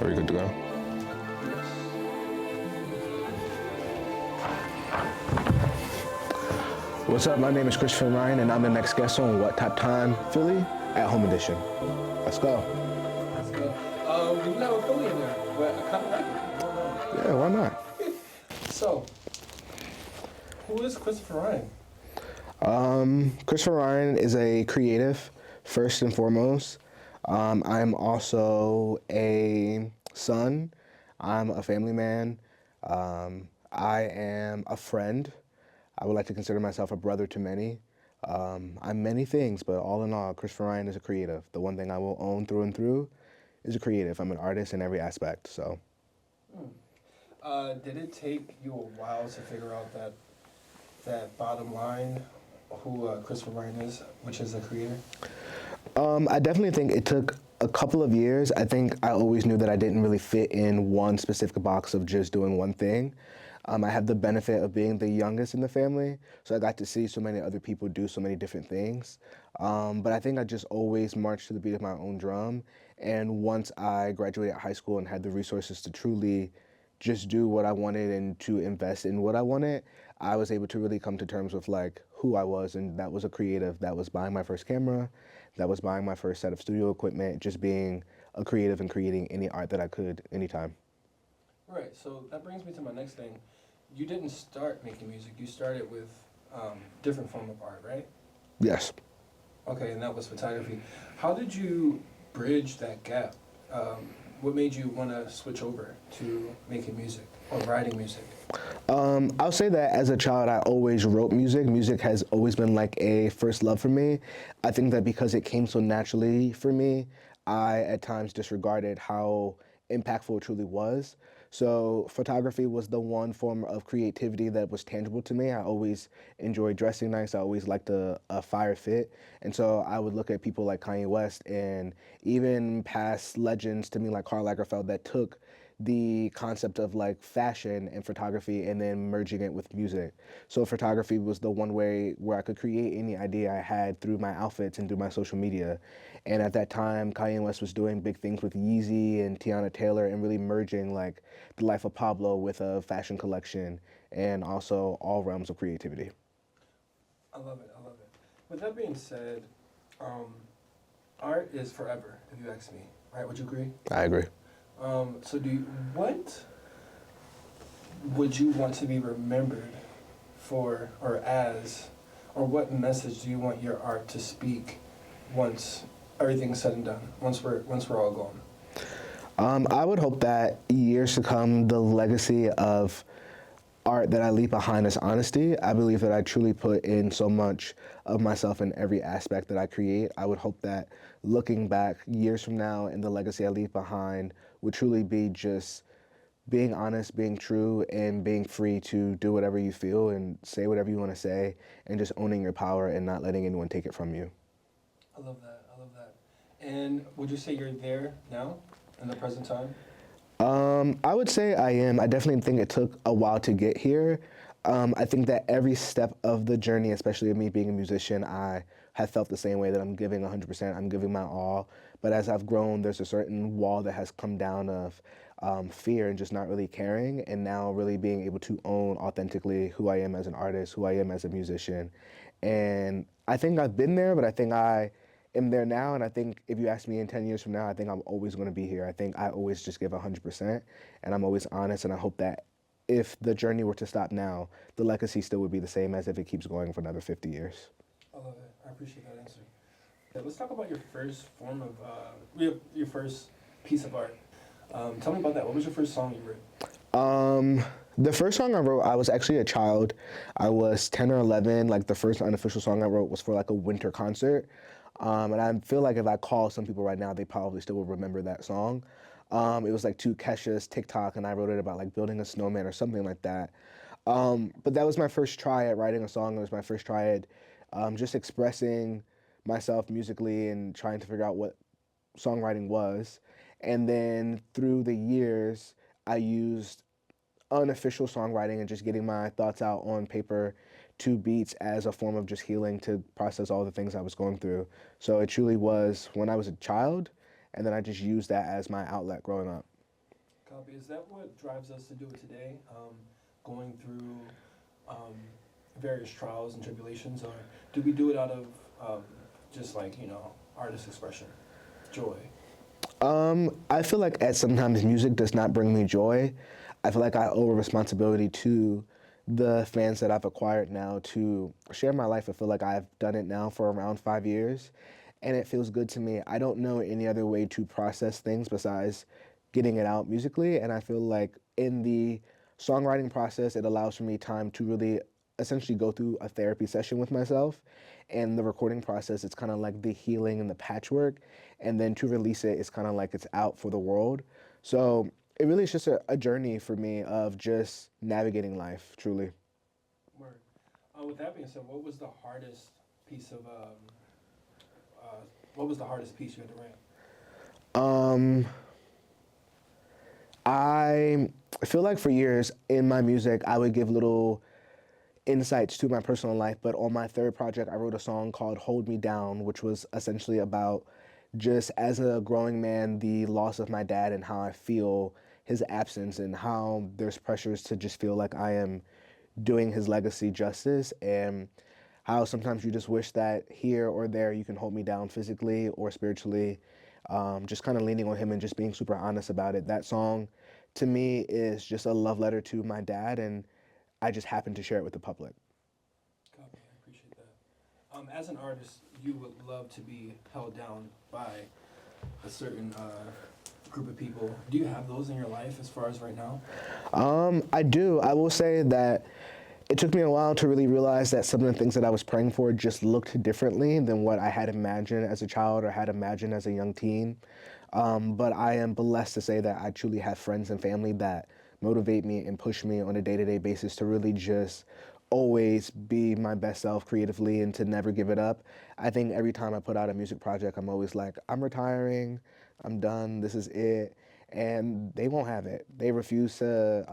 Are we good to go? What's up? My name is Christopher Ryan, and I'm the next guest on What Top Time Philly at Home Edition. Let's go. Let's go. We do have a Philly in there, but I kind of like it. Yeah, why not? So, who is Christopher Ryan? Christopher Ryan is a creative, first and foremost. I'm also a son. I'm a family man. I am a friend. I would like to consider myself a brother to many. I'm many things, but all in all, Christopher Ryan is a creative. The one thing I will own through and through is a creative. I'm an artist in every aspect, so. Did it take you a while to figure out that bottom line, who Christopher Ryan is, which is a creator? I definitely think it took a couple of years. I think I always knew that I didn't really fit in one specific box of just doing one thing. I have the benefit of being the youngest in the family, so I got to see so many other people do so many different things. But I think I just always marched to the beat of my own drum. And once I graduated high school and had the resources to truly just do what I wanted and to invest in what I wanted, I was able to really come to terms with like who I was, and that was a creative. That was buying my first camera, that was buying my first set of studio equipment, just being a creative and creating any art that I could anytime. Right, so that brings me to my next thing. You didn't start making music, you started with different form of art, right? Yes. Okay, and that was photography. How did you bridge that gap? What made you want to switch over to making music or writing music? I'll say that as a child, I always wrote music. Music has always been like a first love for me. I think that because it came so naturally for me, I at times disregarded how impactful it truly was. So photography was the one form of creativity that was tangible to me. I always enjoyed dressing nice. I always liked a fire fit. And so I would look at people like Kanye West and even past legends to me like Karl Lagerfeld that took the concept of like fashion and photography and then merging it with music. So photography was the one way where I could create any idea I had through my outfits and through my social media. And at that time, Kanye West was doing big things with Yeezy and Tiana Taylor and really merging like the life of Pablo with a fashion collection and also all realms of creativity. I love it, I love it. With that being said, art is forever, if you ask me, right? Would you agree? I agree. So what would you want to be remembered for or as, or what message do you want your art to speak once everything's said and done, once we're all gone? I would hope that years to come, the legacy of art that I leave behind is honesty. I believe that I truly put in so much of myself in every aspect that I create. I would hope that looking back years from now and the legacy I leave behind would truly be just being honest, being true, and being free to do whatever you feel and say whatever you want to say and just owning your power and not letting anyone take it from you. I love that, I love that. And would you say you're there now, in the present time? I would say I am. I definitely think it took a while to get here. I think that every step of the journey, especially of me being a musician, I have felt the same way that I'm giving 100%, I'm giving my all. But as I've grown, there's a certain wall that has come down of fear and just not really caring, and now really being able to own authentically who I am as an artist, who I am as a musician. And I think I've been there, but I think I am there now, and I think if you ask me in 10 years from now, I think I'm always going to be here. I think I always just give 100%, and I'm always honest, and I hope that if the journey were to stop now, the legacy still would be the same as if it keeps going for another 50 years. I love it. I appreciate that answer. Yeah, let's talk about your first form of, your first piece of art. Tell me about that. What was your first song you wrote? The first song I wrote, I was actually a child. I was 10 or 11. Like the first unofficial song I wrote was for like a winter concert. And I feel like if I call some people right now, they probably still will remember that song. It was like to Kesha's TikTok, and I wrote it about like building a snowman or something like that. But that was my first try at writing a song. It was my first try at just expressing myself musically and trying to figure out what songwriting was. And then through the years, I used unofficial songwriting and just getting my thoughts out on paper to beats as a form of just healing to process all the things I was going through. So it truly was when I was a child, and then I just used that as my outlet growing up. Copy. Is that what drives us to do it today? Going through um, various trials and tribulations, or do we do it out of just like artist expression, joy? I feel like at sometimes music does not bring me joy. I feel like I owe a responsibility to the fans that I've acquired now to share my life. I feel like I've done it now for around 5 years, and it feels good to me. I don't know any other way to process things besides getting it out musically, and I feel like in the songwriting process, it allows for me time to really essentially go through a therapy session with myself. And the recording process, it's kind of like the healing and the patchwork. And then to release it, it's kind of like it's out for the world. So it really is just a journey for me of just navigating life, truly. Word. With that being said, what was the hardest piece of uh, what was the hardest piece you had to write? Um, I feel like for years in my music, I would give little insights to my personal life, but on my third project, I wrote a song called Hold Me Down, which was essentially about just as a growing man, the loss of my dad and how I feel his absence and how there's pressures to just feel like I am doing his legacy justice and how sometimes you just wish that here or there you can hold me down physically or spiritually. Just kind of leaning on him and just being super honest about it. That song to me is just a love letter to my dad, and I just happened to share it with the public. Copy. I appreciate that. As an artist, you would love to be held down by a certain group of people. Do you have those in your life as far as right now? I do. I will say that it took me a while to really realize that some of the things that I was praying for just looked differently than what I had imagined as a child or had imagined as a young teen. But I am blessed to say that I truly have friends and family that motivate me and push me on a day-to-day basis to really just always be my best self creatively and to never give it up. I think every time I put out a music project, I'm always like, I'm retiring, I'm done, this is it. And they won't have it. They refuse to.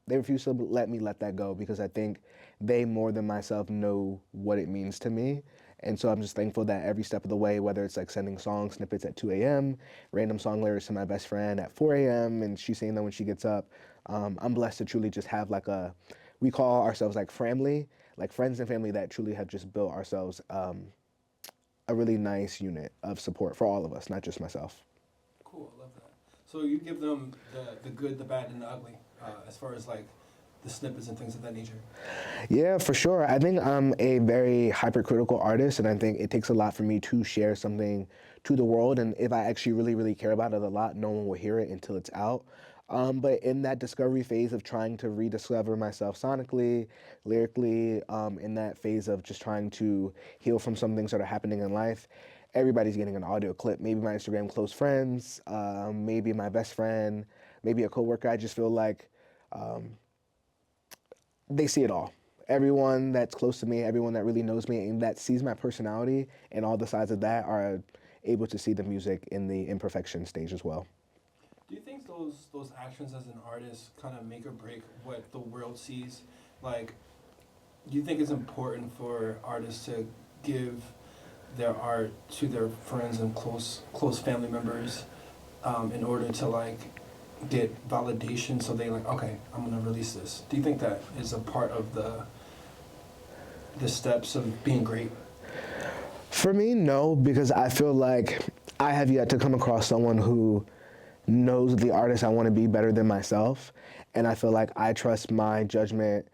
They refuse to let me let that go because I think they more than myself know what it means to me. And so I'm just thankful that every step of the way, whether it's like sending song snippets at 2 a.m., random song lyrics to my best friend at 4 a.m., and she's saying that when she gets up, I'm blessed to truly just have like we call ourselves like family, like friends and family that truly have just built ourselves a really nice unit of support for all of us, not just myself. Cool. I love that. So you give them the good, the bad, and the ugly, as far as like the snippets and things of that nature. Yeah, for sure. I think I'm a very hypercritical artist, and I think it takes a lot for me to share something to the world. And if I actually really, really care about it a lot, no one will hear it until it's out. But in that discovery phase of trying to rediscover myself sonically, lyrically, in that phase of just trying to heal from some things that are happening in life, everybody's getting an audio clip. Maybe my Instagram close friends, maybe my best friend, maybe a coworker. I just feel like they see it all. Everyone that's close to me, everyone that really knows me and that sees my personality and all the sides of that are able to see the music in the imperfection stage as well. Do you think those actions as an artist kind of make or break what the world sees? Like, do you think it's important for artists to give their art to their friends and close family members in order to like get validation so they like, okay, I'm gonna release this? Do you think that is a part of the steps of being great? For me, no, because I feel like I have yet to come across someone who knows the artist I want to be better than myself. And I feel like I trust my judgment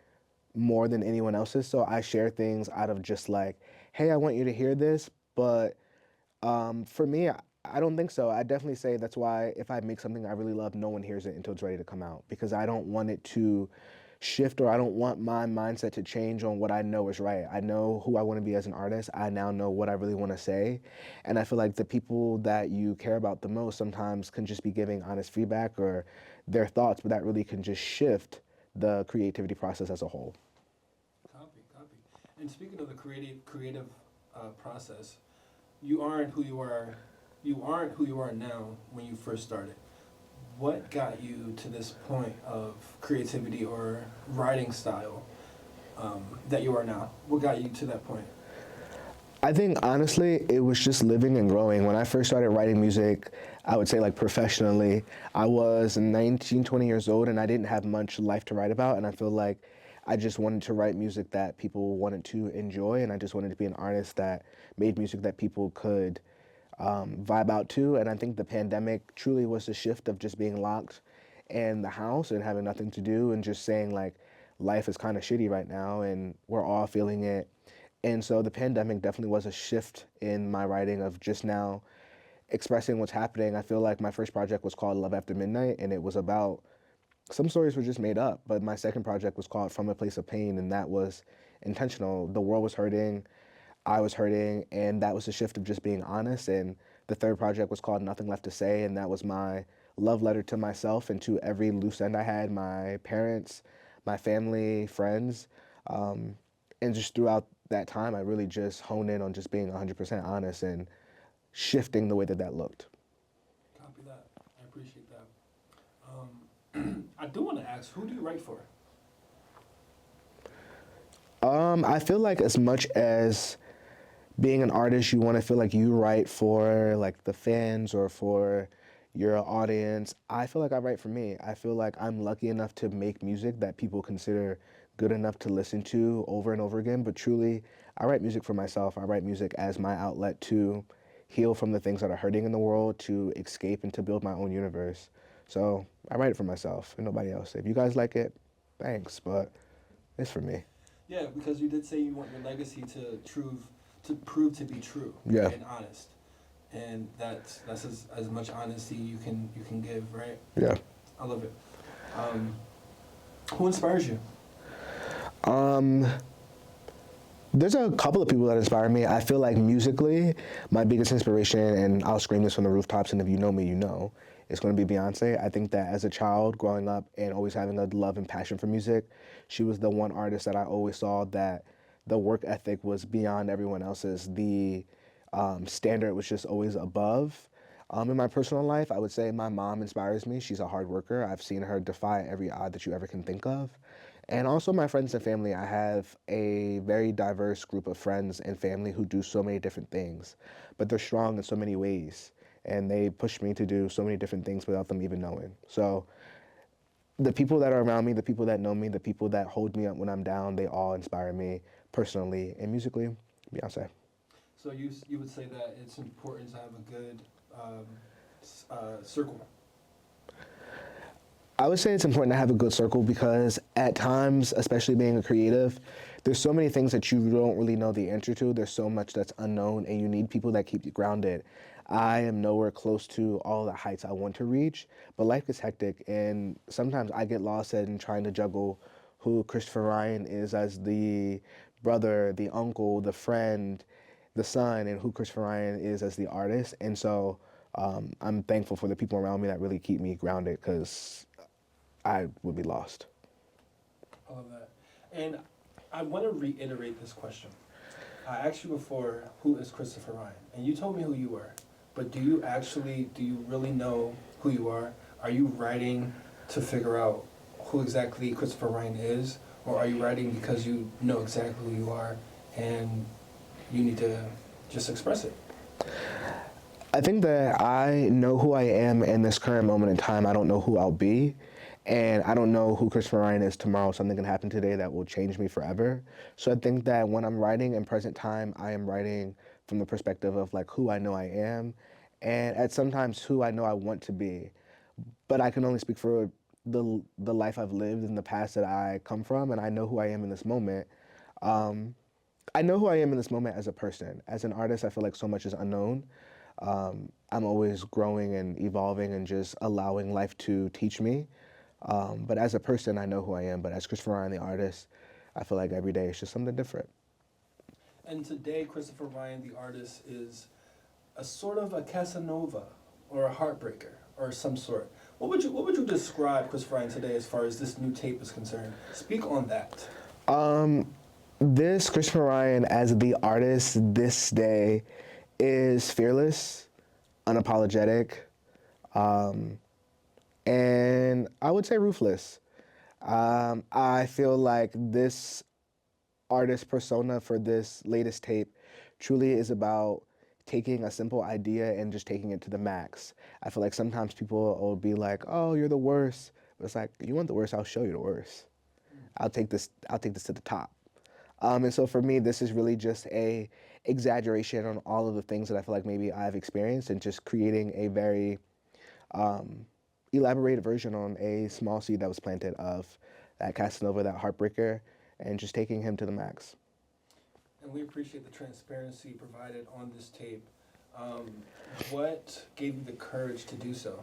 more than anyone else's. So I share things out of just like, hey, I want you to hear this. But for me, I don't think so. I definitely say that's why if I make something I really love, no one hears it until it's ready to come out because I don't want it to shift or I don't want my mindset to change on what I know is right. I know who I want to be as an artist. I now know what I really want to say. And I feel like the people that you care about the most sometimes can just be giving honest feedback or their thoughts, but that really can just shift the creativity process as a whole. Copy, copy. And speaking of the creative process, you aren't who you are. You aren't who you are now when you first started. What got you to this point of creativity or writing style that you are now? What got you to that point? I think honestly, it was just living and growing. When I first started writing music, I would say like professionally, I was 19, 20 years old and I didn't have much life to write about. And I feel like I just wanted to write music that people wanted to enjoy. And I just wanted to be an artist that made music that people could vibe out to. And I think the pandemic truly was the shift of just being locked in the house and having nothing to do and just saying like life is kind of shitty right now and we're all feeling it. And so the pandemic definitely was a shift in my writing of just now expressing what's happening. I feel like my first project was called Love After Midnight, and it was about some stories were just made up. But my second project was called From a Place of Pain, and that was intentional. The world was hurting, I was hurting, and that was a shift of just being honest. And the third project was called Nothing Left to Say, and that was my love letter to myself and to every loose end I had, my parents, my family, friends. Um, and just throughout that time, I really just honed in on just being 100% honest and shifting the way that that looked. Copy that. I appreciate that. I do want to ask, who do you write for? I feel like as much as being an artist, you want to feel like you write for like the fans or for your audience. I feel like I write for me. I feel like I'm lucky enough to make music that people consider good enough to listen to over and over again. But truly, I write music for myself. I write music as my outlet to heal from the things that are hurting in the world, to escape and to build my own universe. So I write it for myself and nobody else. If you guys like it, thanks, but it's for me. Yeah, because you did say you want your legacy to prove to be true Yeah, and honest, and that's as much honesty you can give, right? yeah. I love it. Um, who inspires you? Um, There's a couple of people that inspire me. I feel like musically, my biggest inspiration, and I'll scream this from the rooftops, and if you know me, you know, it's going to be Beyonce. I think that as a child growing up and always having a love and passion for music, she was the one artist that I always saw that the work ethic was beyond everyone else's. The standard was just always above. In my personal life, I would say my mom inspires me. She's a hard worker. I've seen her defy every odd that you ever can think of. And also my friends and family. I have a very diverse group of friends and family who do so many different things, but they're strong in so many ways. And they push me to do so many different things without them even knowing. So the people that are around me, the people that know me, the people that hold me up when I'm down, they all inspire me personally and musically. Beyonce. So you would say that it's important to have a good circle. I would say it's important to have a good circle because at times, especially being a creative, there's so many things that you don't really know the answer to. There's so much that's unknown, and you need people that keep you grounded. I am nowhere close to all the heights I want to reach, but life is hectic, and sometimes I get lost in trying to juggle who Christopher Ryan is as the brother, the uncle, the friend, the son, and who Christopher Ryan is as the artist. And so I'm thankful for the people around me that really keep me grounded because I would be lost. I love that. And I want to reiterate this question. I asked you before, who is Christopher Ryan? And you told me who you were. But do you really know who you are? Are you writing to figure out who exactly Christopher Ryan is? Or are you writing because you know exactly who you are and you need to just express it? I think that I know who I am in this current moment in time. I don't know who I'll be. And I don't know who Christopher Ryan is tomorrow. Something can happen today that will change me forever. So I think that when I'm writing in present time, I am writing from the perspective of like who I know I am and at sometimes who I know I want to be. But I can only speak for the life I've lived in the past that I come from, and I know who I am in this moment. Um, I know who I am in this moment as a person. As an artist, I feel like so much is unknown. I'm always growing and evolving and just allowing life to teach me. But as a person, I know who I am. But as Christopher Ryan, the artist, I feel like every day is just something different. And today, Christopher Ryan, the artist, is a sort of a Casanova or a heartbreaker or some sort. What would you describe Christopher Ryan today as far as this new tape is concerned? Speak on that. Um, this Christopher Ryan as the artist this day is fearless, unapologetic, um, and I would say ruthless. I feel like this artist persona for this latest tape truly is about taking a simple idea and just taking it to the max. I feel like sometimes people will be like, "Oh, you're the worst," but it's like, you want the worst? I'll show you the worst. I'll take this. I'll take this to the top. And so for me, this is really just a exaggeration on all of the things that I feel like maybe I've experienced, and just creating a very elaborated version on a small seed that was planted of that Casanova, that heartbreaker, and just taking him to the max. And we appreciate the transparency provided on this tape. Um, what gave you the courage to do so?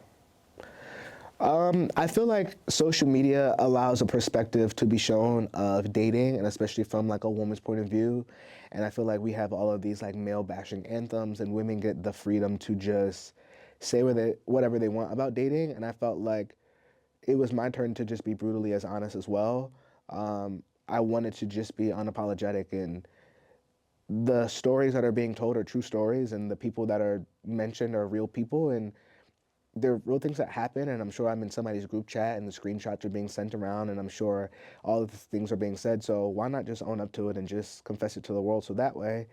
I feel like social media allows a perspective to be shown of dating, and especially from like a woman's point of view. And I feel like we have all of these like male bashing anthems, and women get the freedom to just say whatever they want about dating. And I felt like it was my turn to just be brutally as honest as well. I wanted to just be unapologetic, and the stories that are being told are true stories, and the people that are mentioned are real people, and they're real things that happen. And I'm sure I'm in somebody's group chat and the screenshots are being sent around, and I'm sure all of the things are being said. So why not just own up to it and just confess it to the world? So that way,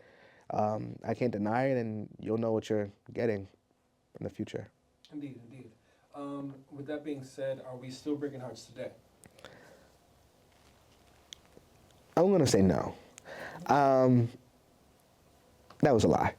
I can't deny it, and you'll know what you're getting in the future. Indeed, indeed. With that being said, are we still breaking hearts today? I'm gonna say no. Um, that was a lie.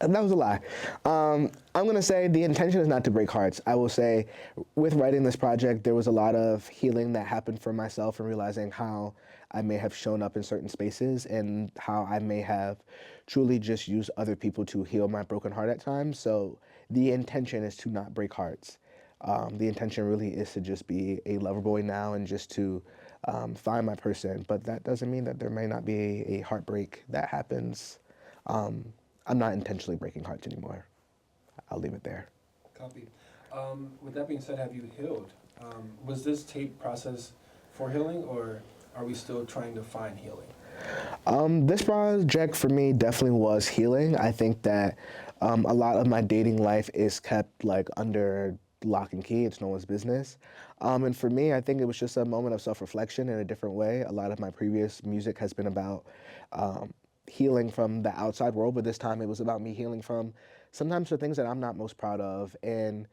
That was a lie. I'm going to say the intention is not to break hearts. I will say with writing this project, there was a lot of healing that happened for myself, and realizing how I may have shown up in certain spaces, and how I may have truly just used other people to heal my broken heart at times. So the intention is to not break hearts. The intention really is to just be a lover boy now, and just to find my person. But that doesn't mean that there may not be a heartbreak that happens. I'm not intentionally breaking hearts anymore. I'll leave it there. Copy. With that being said, have you healed? Was this tape process for healing, or are we still trying to find healing? This project for me definitely was healing. I think that a lot of my dating life is kept like under lock and key. It's no one's business. And for me, I think it was just a moment of self-reflection in a different way. A lot of my previous music has been about healing from the outside world, but this time it was about me healing from sometimes the things that I'm not most proud of. And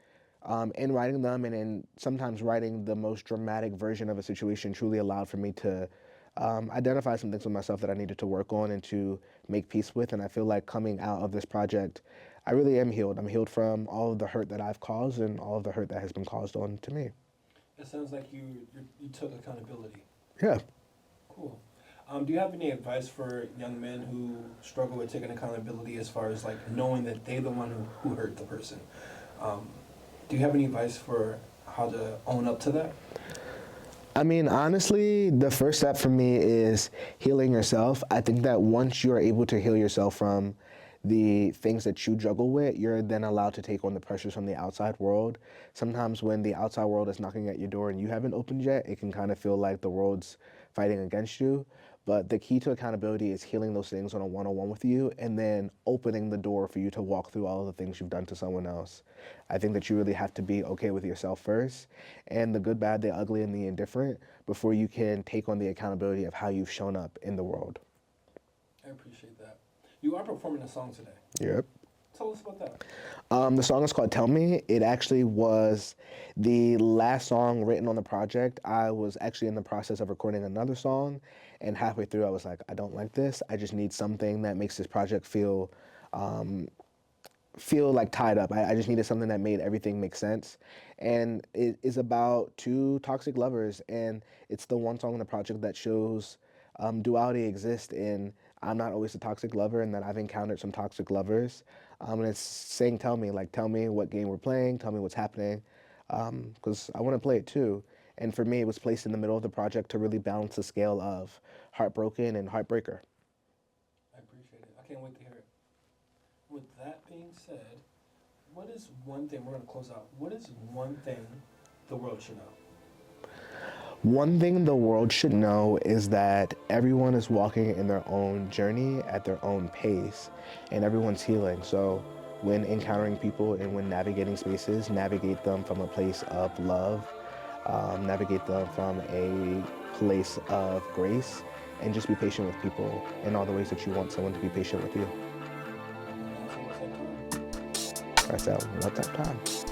in writing them, and in sometimes writing the most dramatic version of a situation, truly allowed for me to identify some things with myself that I needed to work on and to make peace with. And I feel like coming out of this project, I really am healed. I'm healed from all of the hurt that I've caused, and all of the hurt that has been caused on to me. It sounds like you took accountability. Yeah. Cool. Do you have any advice for young men who struggle with taking accountability, as far as like knowing that they're the one who hurt the person? Do you have any advice for how to own up to that? I mean, honestly, the first step for me is healing yourself. I think that once you are able to heal yourself from the things that you juggle with, you're then allowed to take on the pressures from the outside world. Sometimes when the outside world is knocking at your door and you haven't opened yet, it can kind of feel like the world's fighting against you. But the key to accountability is healing those things on a one-on-one with you, and then opening the door for you to walk through all of the things you've done to someone else. I think that you really have to be okay with yourself first, and the good, bad, the ugly, and the indifferent, before you can take on the accountability of how you've shown up in the world. I appreciate that. You are performing a song today. Yep. Tell us about that. The song is called Tell Me. It actually was the last song written on the project. I was actually in the process of recording another song, and halfway through I was like, I don't like this. I just need something that makes this project feel like tied up. I just needed something that made everything make sense. And it is about two toxic lovers, and it's the one song in the project that shows duality exists in I'm not always a toxic lover, and that I've encountered some toxic lovers. And it's saying, tell me what game we're playing, tell me what's happening, because I want to play it too. And for me, it was placed in the middle of the project to really balance the scale of heartbroken and heartbreaker. I appreciate it. I can't wait to hear it. With that being said, what is one thing, we're going to close out, what is one thing the world should know? One thing the world should know is that everyone is walking in their own journey at their own pace, and everyone's healing. So when encountering people and when navigating spaces, navigate them from a place of love, navigate them from a place of grace, and just be patient with people in all the ways that you want someone to be patient with you. I said, what that time?